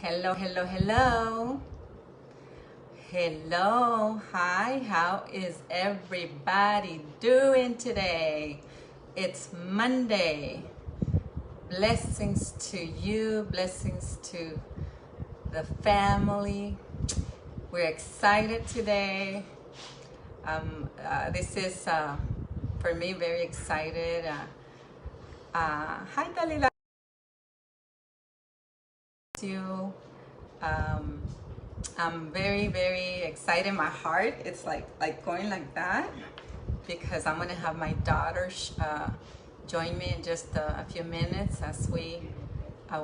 Hello, hello, hello. Hello, hi, how is everybody doing today? It's Monday. Blessings to you, blessings to the family. We're excited today. This is, for me, very excited. Hi, Dalila. You. I'm very, very excited. My heart, it's like going like that because I'm gonna have my daughter join me in just a few minutes as we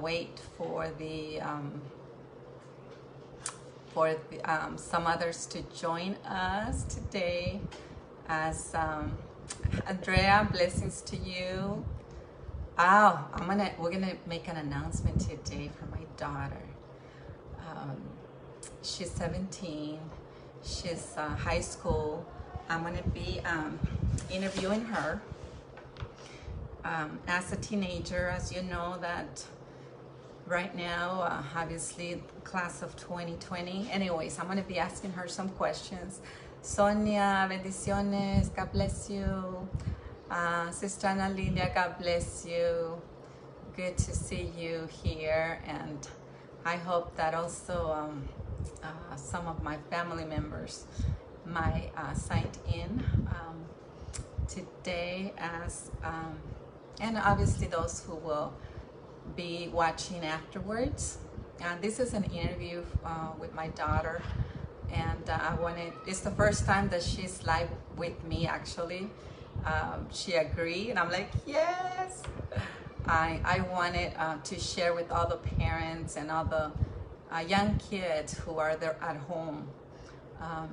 wait for some others to join us today. As Andrea, blessings to you. Oh, we're gonna make an announcement today for my daughter. She's 17. She's high school. I'm gonna be interviewing her as a teenager. As you know, that right now, obviously, class of 2020. Anyways, I'm gonna be asking her some questions. Sonia, bendiciones. God bless you. Sister Ana Lilia, God bless you. Good to see you here, and I hope that also some of my family members might sign in today, as and obviously those who will be watching afterwards. This is an interview with my daughter, and it's the first time that she's live with me actually. She agreed, and I'm like, yes. I wanted to share with all the parents and all the young kids who are there at home. I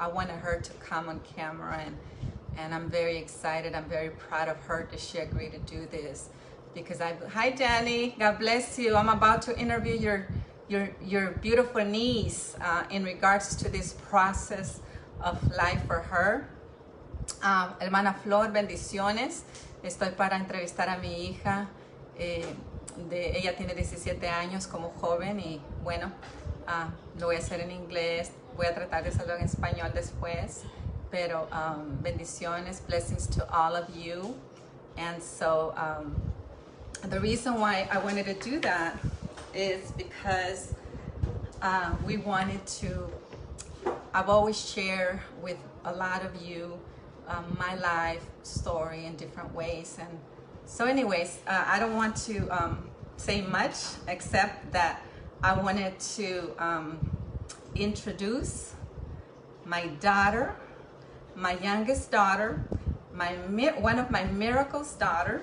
wanted her to come on camera, and I'm very excited. I'm very proud of her that she agreed to do this, because hi Danny, God bless you. I'm about to interview your beautiful niece in regards to this process of life for her. Hermana Flor, bendiciones. Estoy para entrevistar a mi hija. Ella tiene 17 años como joven, y bueno, lo voy a hacer en inglés. Voy a tratar de hacerlo en español después. Pero bendiciones, blessings to all of you. And so the reason why I wanted to do that is because we wanted to, I've always shared with a lot of you my life story in different ways. And so anyways, I don't want to say much, except that I wanted to introduce my daughter, my youngest daughter, one of my miracles daughter.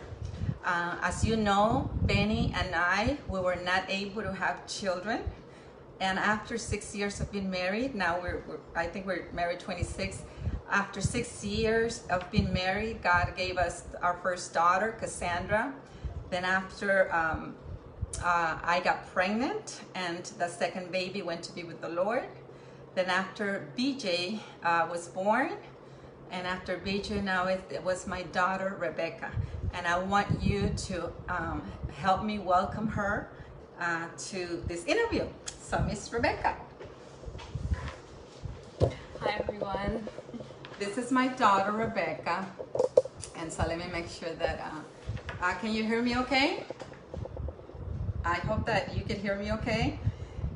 As you know, Benny and we were not able to have children. And after 6 years of being married, now I think we're married 26. After 6 years of being married, God gave us our first daughter, Cassandra. Then after I got pregnant, and the second baby went to be with the Lord. Then after BJ was born, and after BJ, now it was my daughter, Rebecca. And I want you to help me welcome her to this interview. So Miss Rebecca. Hi everyone. This is my daughter, Rebecca. And so let me make sure that, can you hear me okay? I hope that you can hear me okay.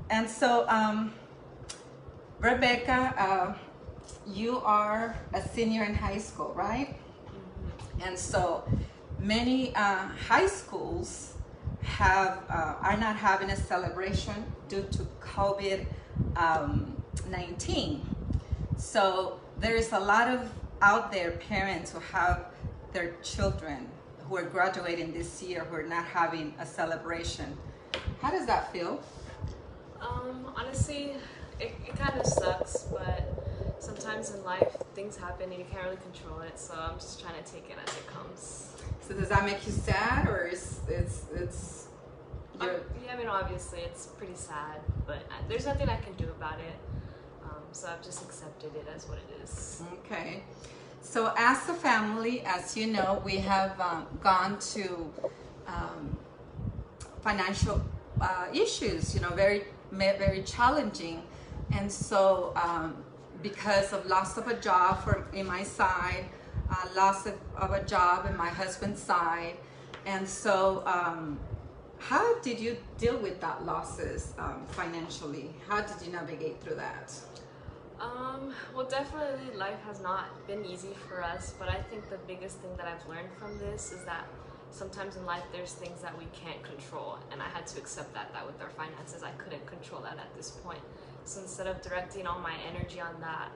And so, Rebecca, you are a senior in high school, right? Mm-hmm. And so many high schools are not having a celebration due to COVID-19. So there is a lot of out there parents who have their children who are graduating this year who are not having a celebration. How does that feel? Honestly, it kind of sucks, but sometimes in life things happen and you can't really control it, so I'm just trying to take it as it comes. So does that make you sad, or it's yeah, I mean, obviously it's pretty sad, but there's nothing I can do about it. So I've just accepted it as what it is. Okay. So as a family, as you know, we have gone to financial issues, you know, very challenging. And so because of loss of a job in my side, loss of a job in my husband's side. And so how did you deal with that losses financially? How did you navigate through that? Well, definitely life has not been easy for us, but I think the biggest thing that I've learned from this is that sometimes in life there's things that we can't control, and I had to accept that with our finances I couldn't control that at this point. So instead of directing all my energy on that,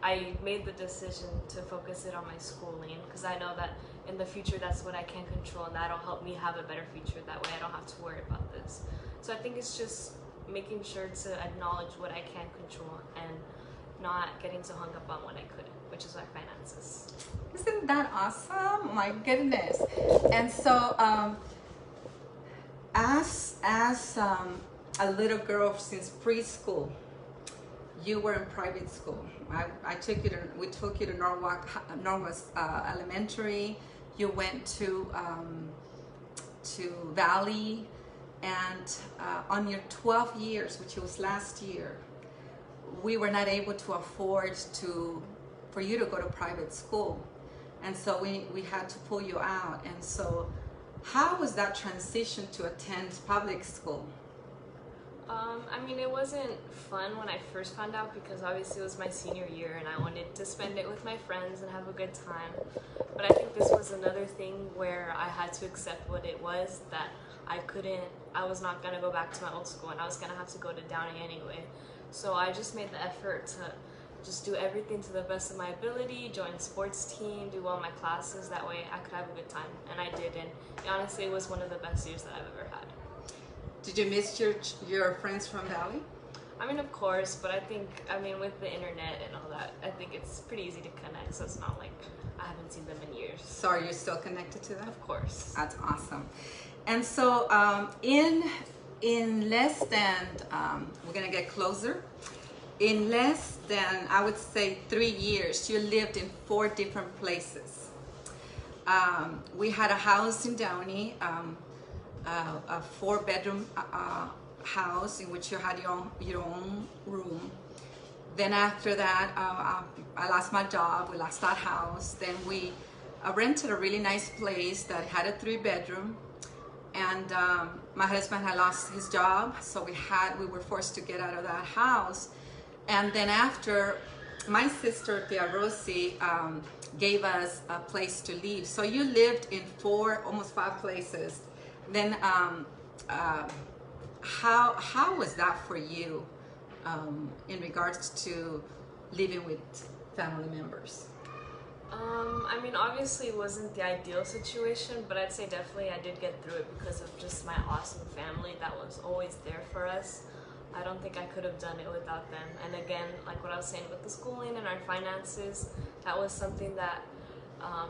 I made the decision to focus it on my schooling, because I know that in the future that's what I can control, and that'll help me have a better future. That way I don't have to worry about this. So I think it's just making sure to acknowledge what I can control and not getting so hung up on what I couldn't, which is our finances. Isn't that awesome? My goodness. And so as a little girl since preschool, you were in private school. We took you to Norwest Elementary. You went to Valley, and on your 12 years, which was last year, we were not able to afford for you to go to private school, and so we had to pull you out. And so how was that transition to attend public school? I mean, it wasn't fun when I first found out, because obviously it was my senior year and I wanted to spend it with my friends and have a good time. But I think this was another thing where I had to accept what it was, that I was not going to go back to my old school, and I was going to have to go to Downey anyway. So I just made the effort to just do everything to the best of my ability, join sports team, do well in my classes. That way I could have a good time, and I did. And honestly, it was one of the best years that I've ever had. Did you miss your friends from Valley? I mean, of course, but I think, with the internet and all that, I think it's pretty easy to connect, so it's not like I haven't seen them in years. So are you still connected to them? Of course. That's awesome. And so in less than, we're gonna get closer, in less than, I would say, 3 years, you lived in 4 different places. We had a house in Downey, a 4-bedroom house in which you had your own room. Then after that, I lost my job. We lost that house. Then we rented a really nice place that had a 3-bedroom, and my husband had lost his job, so we were forced to get out of that house. And then after, my sister Tia Rosie gave us a place to live. So you lived in 4, almost 5 places. Then how was that for you in regards to living with family members? Obviously it wasn't the ideal situation, but I'd say definitely I did get through it because of just my awesome family that was always there for us. I don't think I could have done it without them. And again, like what I was saying with the schooling and our finances, that was something that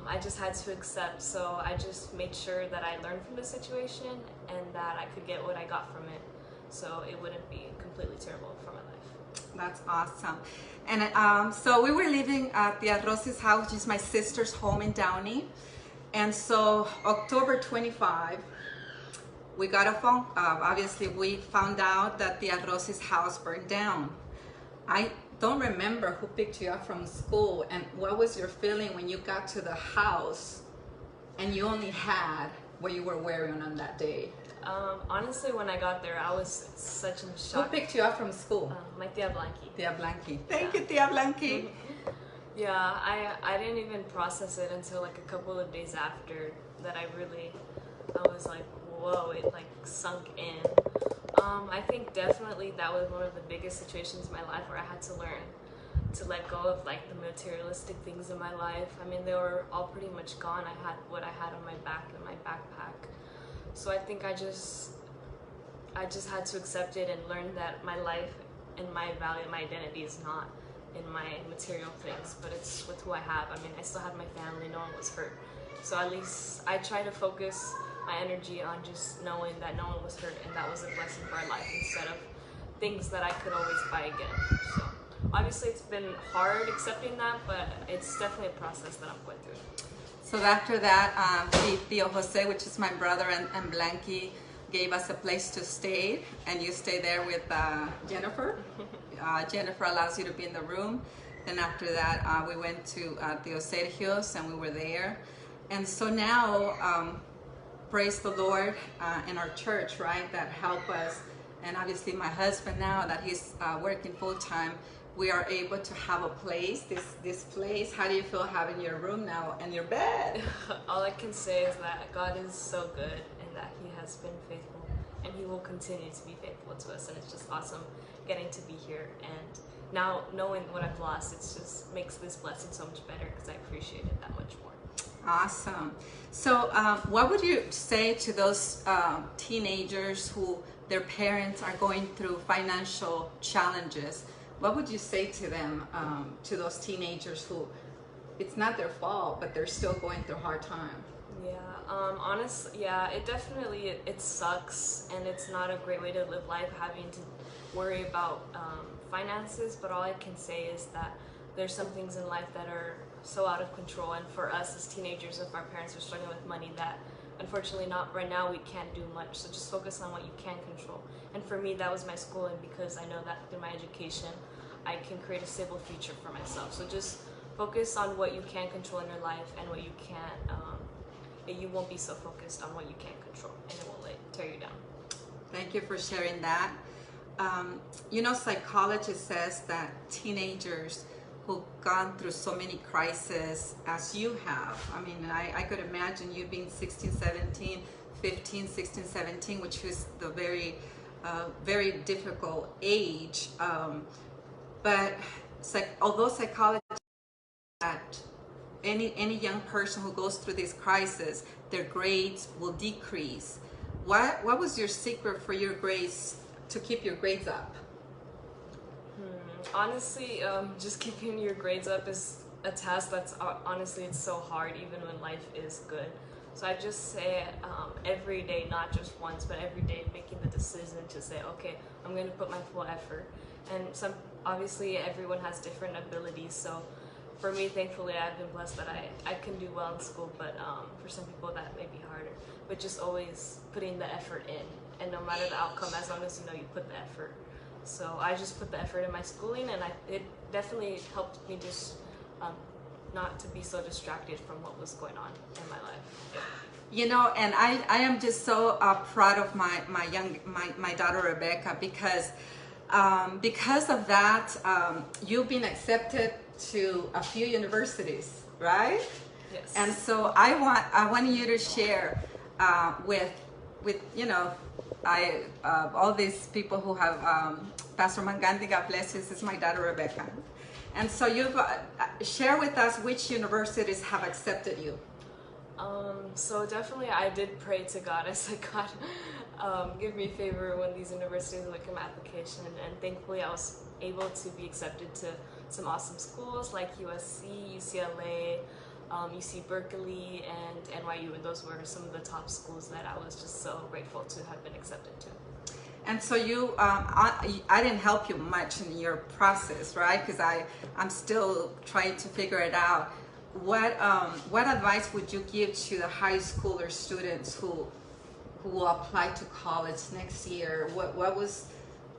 I just had to accept. So I just made sure that I learned from the situation and that I could get what I got from it, so it wouldn't be completely terrible for my life. That's awesome. And so we were living at Tia Rosie's house, which is my sister's home in Downey. And so October 25, we got a phone, obviously we found out that Tia Rosie's house burned down. I don't remember who picked you up from school, and what was your feeling when you got to the house and you only had what you were wearing on that day? Honestly, when I got there, I was such in shock. Who picked you up from school? My Tia Blanqui. Tia Blanqui. Thank you, Tia Blanqui. Yeah, I didn't even process it until like a couple of days after that I was like, whoa, it like sunk in. I think definitely that was one of the biggest situations in my life where I had to learn to let go of like the materialistic things in my life. They were all pretty much gone. I had what I had on my back in my backpack. So I think I just had to accept it and learn that my life and my value, my identity is not in my material things, but it's with who I have. I still had my family, no one was hurt. So at least I try to focus my energy on just knowing that no one was hurt, and that was a blessing for our life instead of things that I could always buy again. So obviously it's been hard accepting that, but it's definitely a process that I'm going through. So after that, Tio Jose, which is my brother, and Blanqui, gave us a place to stay, and you stay there with Jennifer. Jennifer allows you to be in the room. Then after that, we went to the Osergios, and we were there. And so now, praise the Lord, in our church, right, that help us. And obviously my husband, now that he's working full-time, we are able to have a place, this place. How do you feel having your room now and your bed? All I can say is that God is so good and that He has been faithful and He will continue to be faithful to us. And it's just awesome getting to be here. And now knowing what I've lost, it just makes this blessing so much better because I appreciate it that much more. Awesome. So what would you say to those teenagers who their parents are going through financial challenges? What would you say to them, to those teenagers who it's not their fault, but they're still going through a hard time? Yeah, honestly, yeah, it definitely, it sucks, and it's not a great way to live life, having to worry about finances, but all I can say is that there's some things in life that are so out of control, and for us as teenagers, if our parents are struggling with money, that unfortunately not right now we can't do much, so just focus on what you can control. And for me, that was my schooling, because I know that through my education I can create a stable future for myself. So just focus on what you can control in your life, and what you can't, you won't be so focused on what you can't control, and it won't tear you down. Thank you for sharing that. You know, psychology says that teenagers who've gone through so many crises as you have, I mean, I could imagine you being 16, 17, 15, 16, 17, which was the very difficult age. But although psychology that any young person who goes through this crisis, their grades will decrease. What was your secret for your grades, to keep your grades up? Honestly, just keeping your grades up is a task that's honestly, it's so hard even when life is good. So I just say every day, not just once, but every day, making the decision to say, okay, I'm going to put my full effort. And obviously everyone has different abilities, so for me, thankfully, I've been blessed that I can do well in school, but for some people that may be harder. But just always putting the effort in, and no matter the outcome, as long as you know you put the effort. So I just put the effort in my schooling, and it definitely helped me just not to be so distracted from what was going on in my life. You know, and I am just so proud of my daughter Rebecca, because of that, you've been accepted to a few universities, right? Yes. And so I want you to share with you know, all these people who have Pastor Mangandi, God bless you. This is my daughter Rebecca. And so you've share with us which universities have accepted you. So definitely I did pray to God. I said, God, give me favor when these universities look at my application, and thankfully I was able to be accepted to some awesome schools like USC, UCLA, UC Berkeley, and NYU, and those were some of the top schools that I was just so grateful to have been accepted to. And so you, I didn't help you much in your process, right? Because I'm still trying to figure it out. What advice would you give to the high schooler students who will apply to college next year? What was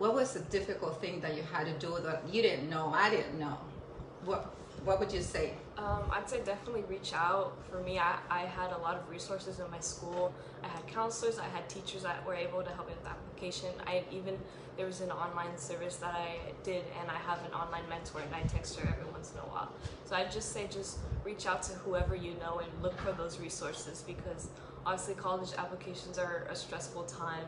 a difficult thing that you had to do that you didn't know? I didn't know. What would you say? I'd say definitely reach out. For me, I had a lot of resources in my school. I had counselors, I had teachers that were able to help me with the application. There was an online service that I did, and I have an online mentor, and I text her every once in a while. So I'd just say, just reach out to whoever you know and look for those resources, because obviously college applications are a stressful time,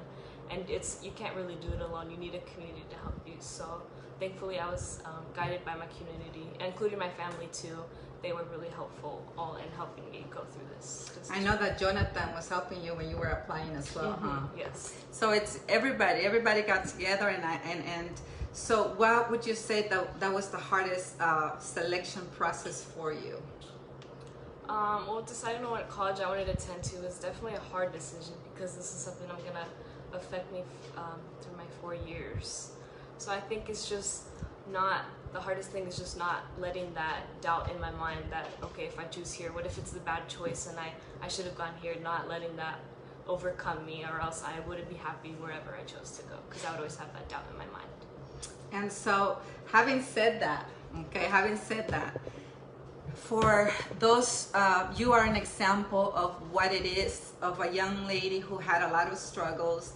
and you can't really do it alone. You need a community to help you. So thankfully I was guided by my community, including my family too. They were really helpful all in helping me go through this. I know that Jonathan was helping you when you were applying as well, huh? Yes. So it's everybody got together, and so what would you say that was the hardest selection process for you? Well, deciding on what college I wanted to attend to was definitely a hard decision, because this is something I'm gonna affect me through my 4 years. So I think it's just the hardest thing is just not letting that doubt in my mind that, okay, if I choose here, what if it's the bad choice and I should have gone here, not letting that overcome me, or else I wouldn't be happy wherever I chose to go, because I would always have that doubt in my mind. And so, having said that, for those, you are an example of what it is of a young lady who had a lot of struggles,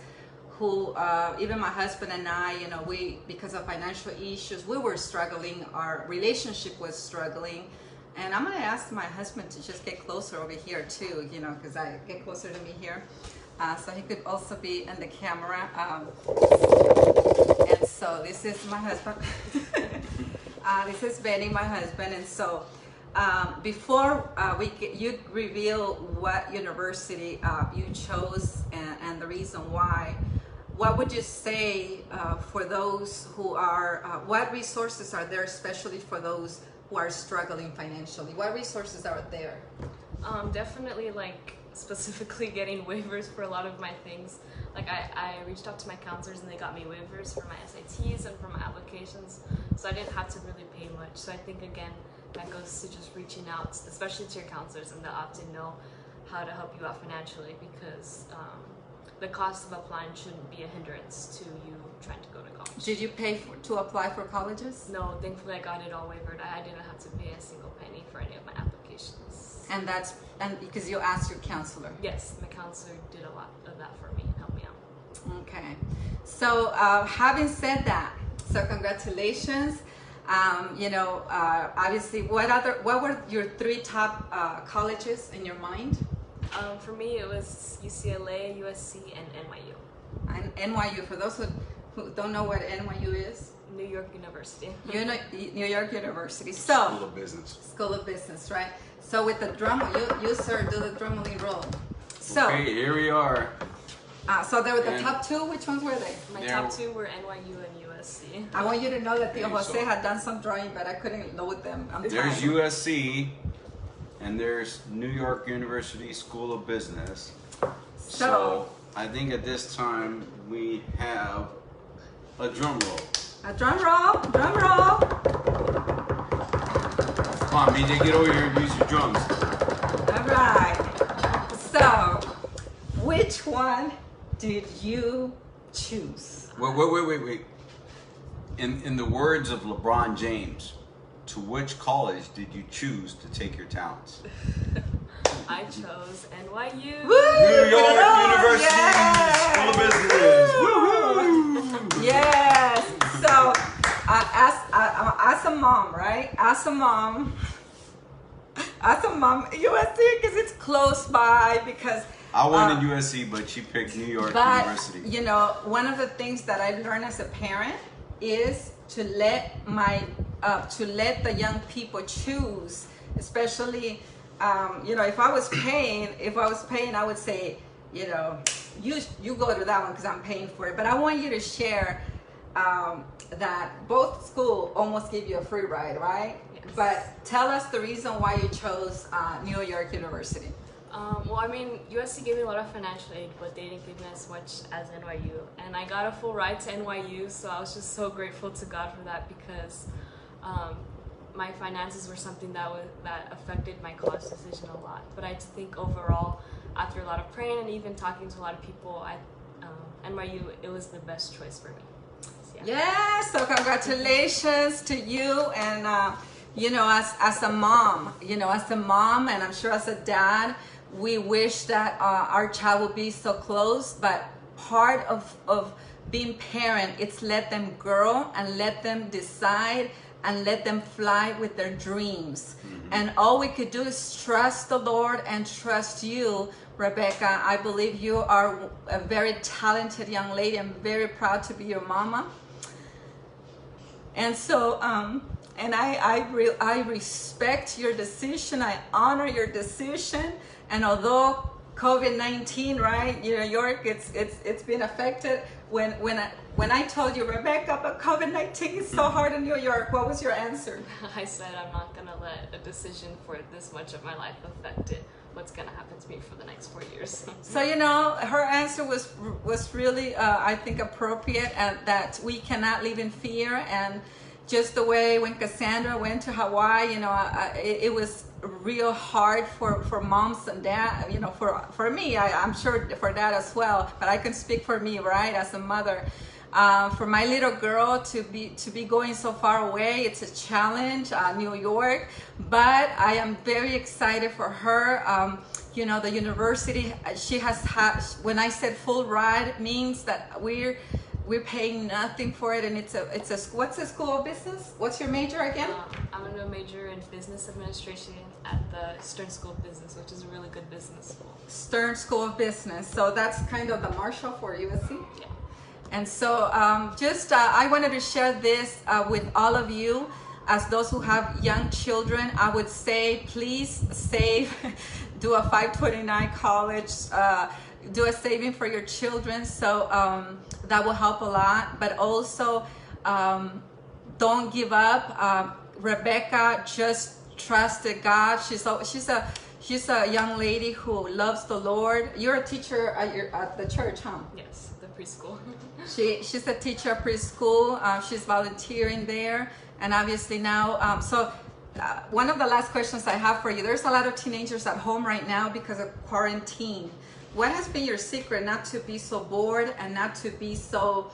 who, even my husband and I, you know, because of financial issues, we were struggling, our relationship was struggling. And I'm gonna ask my husband to just get closer over here too, you know, because I get closer to me here. So he could also be in the camera. And so this is my husband. This is Benny, my husband. And so before you reveal what university you chose and the reason why, what would you say for those who are, what resources are there, especially for those who are struggling financially? What resources are there? Definitely, like, specifically getting waivers for a lot of my things. Like, I reached out to my counselors and they got me waivers for my SATs and for my applications, so I didn't have to really pay much. So I think, again, that goes to just reaching out, especially to your counselors, and they'll often know how to help you out financially, because the cost of applying shouldn't be a hindrance to you trying to go to college. Did you pay to apply for colleges? No, thankfully I got it all waived. I didn't have to pay a single penny for any of my applications. And because you asked your counselor? Yes, my counselor did a lot of that for me and helped me out. Okay. So having said that, so congratulations. You know, obviously, what were your 3 top colleges in your mind? For me, it was UCLA, USC, and NYU. And NYU, for those who don't know what NYU is? New York University. New York University. So, School of Business. School of Business, right? So with the drum, you sir, do the drumming roll. So, okay, here we are. So they were the top 2. Which ones were they? My top 2 were NYU and USC. I want you to know that Tio Jose had done some drawing, but I couldn't load them. There's USC, and there's New York University School of Business. So I think at this time we have a drum roll. A drum roll, drum roll. Come on, BJ, get over here and use your drums. All right. So, which one did you choose? Wait. In the words of LeBron James, to which college did you choose to take your talents? I chose NYU. Woo! New York University Yes! School of Business. Woo-hoo! Yes. So, as a mom, right? As a mom, USC, because it's close by. Because I wanted USC, but she picked New York University. You know, one of the things that I learned as a parent is to let the young people choose, especially. You know, if I was paying, I would say, you know, you go to that one because I'm paying for it. But I want you to share that both schools almost give you a free ride, right? Yes. But tell us the reason why you chose New York University. Well, I mean, USC gave me a lot of financial aid, but they didn't give me as much as NYU. And I got a full ride to NYU, so I was just so grateful to God for that, because my finances were something that affected my college decision a lot. But I think overall, after a lot of praying and even talking to a lot of people, NYU, it was the best choice for me. So, yeah. Yes, so congratulations to you. And you know, as a mom, and I'm sure as a dad, we wish that our child would be so close. But part of being parent, it's let them grow and let them decide and let them fly with their dreams. Mm-hmm. And all we could do is trust the Lord and trust you, Rebecca. I believe you are a very talented young lady. I'm very proud to be your mama. And so, and I respect your decision. I honor your decision. And although COVID-19, right, New York, it's been affected. When I told you, Rebecca, but COVID-19 is so hard in New York, what was your answer? I said I'm not gonna let a decision for this much of my life affect it. What's gonna happen to me for the next 4 years? So you know, her answer was really, I think, appropriate, and that we cannot live in fear, and just the way when Cassandra went to Hawaii, you know, it was real hard for moms and dad, you know, for me, I'm sure for dad as well, but I can speak for me, right, as a mother. For my little girl to be going so far away, it's a challenge, New York, but I am very excited for her. You know, the university, she has had, when I said full ride, it means that we're paying nothing for it, and it's a what's the school of business? What's your major again? I'm gonna major in business administration at the Stern School of Business, which is a really good business school. Stern School of Business. So that's kind of the Marshall for USC. Yeah. And so I wanted to share this with all of you. As those who have young children, I would say please save, do a 529 college, do a saving for your children. So that will help a lot. But also don't give up. Rebecca just trusted God. She's a young lady who loves the Lord. You're a teacher at the church, huh? Yes, the preschool. She's a teacher at preschool. She's volunteering there, and obviously now. One of the last questions I have for you: there's a lot of teenagers at home right now because of quarantine. What has been your secret not to be so bored and not to be so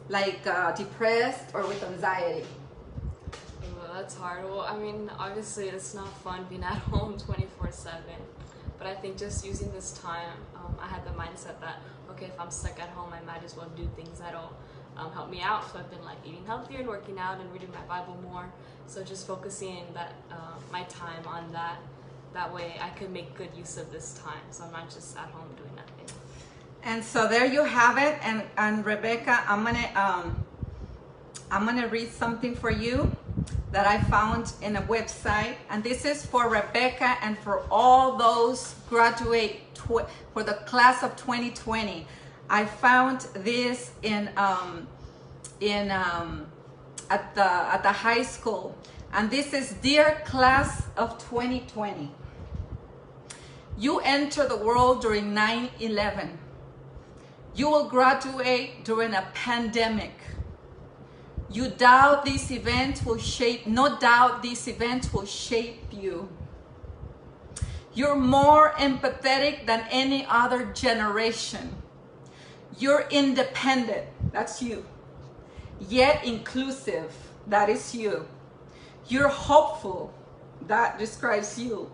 depressed or with anxiety? Well, that's hard. Well, I mean, obviously it's not fun being at home 24/7, but I think just using this time, I had the mindset that, okay, if I'm stuck at home, I might as well do things that'll help me out. So I've been like eating healthier and working out and reading my Bible more. So just focusing my time on that. That way I could make good use of this time. So I'm not just at home doing nothing. And so there you have it. And Rebecca, I'm gonna read something for you that I found in a website, and this is for Rebecca and for all those graduate for the class of 2020. I found this at the high school, and this is: Dear class of 2020, you enter the world during 9/11. You will graduate during a pandemic. You doubt these events will shape, no doubt these events will shape you. You're more empathetic than any other generation. You're independent, that's you. Yet inclusive, that is you. You're hopeful, that describes you,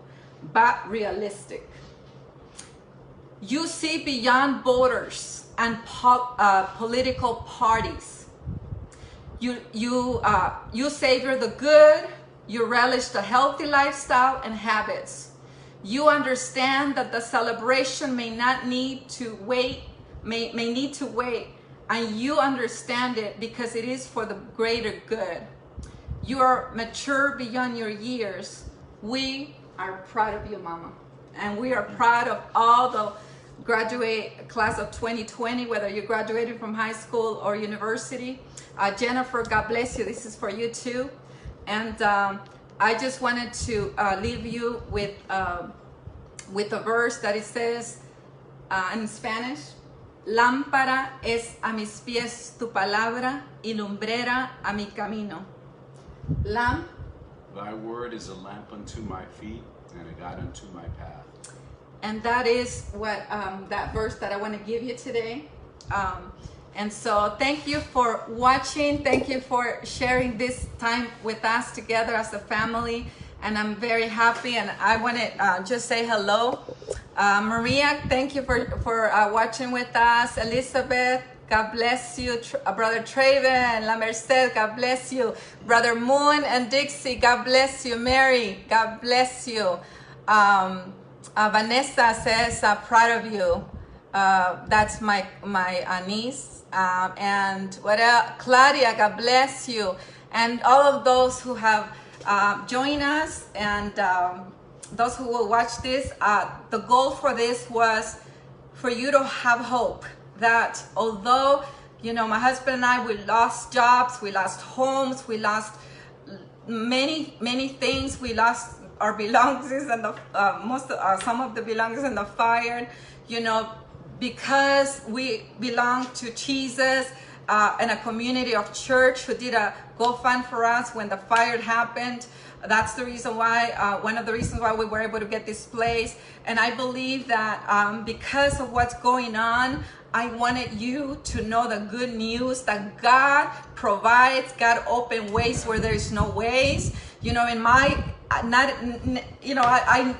but realistic. You see beyond borders and political parties. You savor the good, you relish the healthy lifestyle and habits. You understand that the celebration may need to wait, and you understand it because it is for the greater good. You are mature beyond your years. We are proud of you, Mama. And we are proud of all the graduate class of 2020, whether you graduated from high school or university. Jennifer, God bless you. This is for you too. And I just wanted to leave you with a verse that it says in Spanish: Lámpara es a mis pies tu palabra y lumbrera a mi camino. Thy word is a lamp unto my feet and a guide unto my path. And that is what that verse that I want to give you today. And so thank you for watching. Thank you for sharing this time with us together as a family. And I'm very happy. And I want to just say hello. Maria, thank you for watching with us. Elizabeth, God bless you. Brother Traven, La Merced, God bless you. Brother Moon and Dixie, God bless you. Mary, God bless you. Vanessa says, proud of you. That's my niece. And what else? Claudia, God bless you. And all of those who have joined us and those who will watch this, the goal for this was for you to have hope that although, you know, my husband and I, we lost jobs, we lost homes, we lost many things, we lost our belongings and some of the belongings in the fire, you know, because we belong to Jesus. in a community of church who did a GoFund for us when the fire happened. That's the reason why, one of the reasons why we were able to get this place. And I believe that because of what's going on, I wanted you to know the good news that God provides. God opens ways where there's no ways. You know, in my, I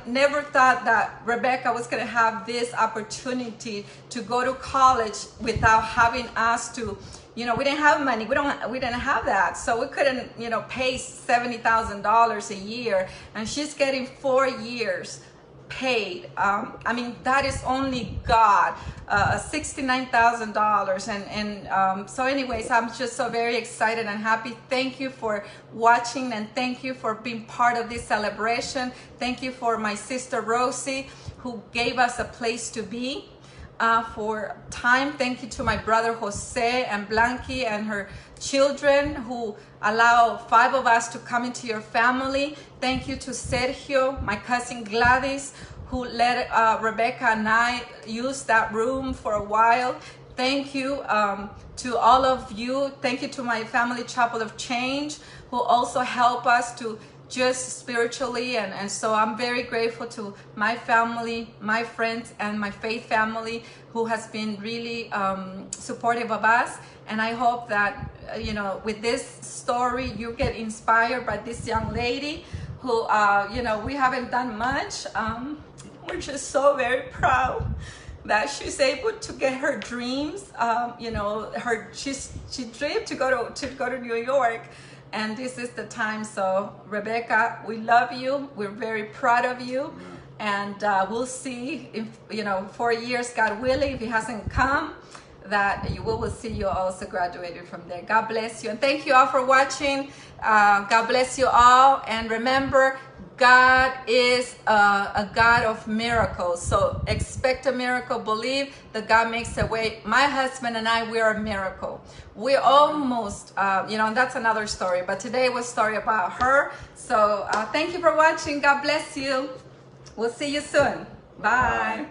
never thought that Rebecca was going to have this opportunity to go to college without having us to, we didn't have money. We didn't have that. So we couldn't, pay $70,000 a year. And she's getting 4 years paid. I mean, that is only God. $69,000. And so anyways, I'm just so very excited and happy. Thank you for watching, and thank you for being part of this celebration. Thank you for my sister Rosie, who gave us a place to be for time. Thank you to my brother Jose and Blanqui and her children, who allow 5 of us to come into your family. Thank you to Sergio, my cousin Gladys, who let Rebecca and I use that room for a while. Thank you to all of you. Thank you to my family Chapel of Change, who also help us to just spiritually. And so I'm very grateful to my family, my friends, and my faith family, who has been really supportive of us. And I hope that, with this story, you get inspired by this young lady who, we haven't done much. We're just so very proud that she's able to get her dreams. She dreamed to go to New York, and this is the time. So Rebecca, we love you. We're very proud of you, and we'll see if 4 years, God willing, if He hasn't come, that we will see you also graduated from there. God bless you, and thank you all for watching. God bless you all, and remember, God is a God of miracles. So expect a miracle. Believe that God makes a way. My husband and I, we are a miracle. We almost, and that's another story. But today was a story about her. So thank you for watching. God bless you. We'll see you soon. Bye.